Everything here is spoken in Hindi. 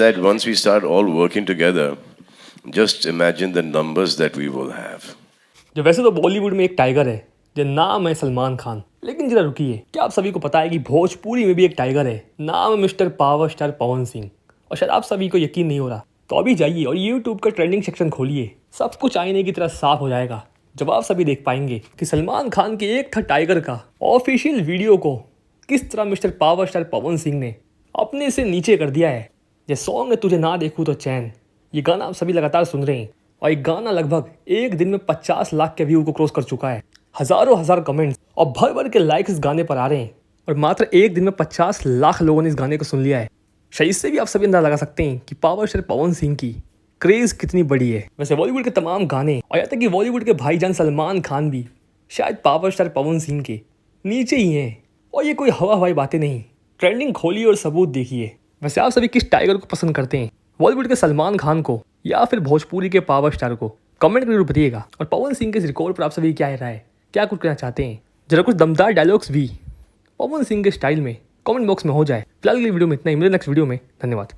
that once we start all working together, just imagine the numbers that we will have. जो वैसे तो बॉलीवुड में एक टाइगर है, जो नाम है सलमान खान। लेकिन जरा रुकिए, क्या आप सभी को पता है कि भोजपुरी में भी एक टाइगर है, नाम है mister power star Pawan Singh. और शायद आप सभी को यकीन नहीं हो रहा, तो अभी जाइए और यूट्यूब का ट्रेंडिंग सेक्शन खोलिए, सब कुछ आईने की तरह साफ हो जाएगा। जब आप सभी देख पाएंगे कि सलमान खान के एक था टाइगर का ऑफिशियल वीडियो को किस तरह mister power star Pawan Singh ने अपने से नीचे कर दिया है। ये सॉन्ग है तुझे ना देखूँ तो चैन, ये गाना आप सभी लगातार सुन रहे हैं और ये गाना लगभग एक दिन में 50 लाख के व्यू को क्रॉस कर चुका है। हजारों हजार कमेंट्स और भर भर के लाइक्स इस गाने पर आ रहे हैं और मात्र एक दिन में 50 लाख लोगों ने इस गाने को सुन लिया है। शायद इससे भी आप सभी अंदाजा लगा सकते हैं कि पावर स्टार पवन सिंह की क्रेज कितनी बड़ी है। वैसे बॉलीवुड के तमाम गाने और यहाँ तक कि बॉलीवुड के भाईजान सलमान खान भी शायद पावर स्टार पवन सिंह के नीचे ही हैं। और ये कोई हवा हवाई बातें नहीं, ट्रेंडिंग खोलिए और सबूत देखिए। वैसे आप सभी किस टाइगर को पसंद करते हैं, बॉलीवुड के सलमान खान को या फिर भोजपुरी के पावर स्टार को? कमेंट करके बताइएगा। और पवन सिंह के इस रिकॉर्ड पर आप सभी क्या राय है, क्या कुछ कहना चाहते हैं? जरा कुछ दमदार डायलॉग्स भी पवन सिंह के स्टाइल में कमेंट बॉक्स में हो जाए। फिलहाल की वीडियो में इतना ही, मिले नेक्स्ट वीडियो में। धन्यवाद।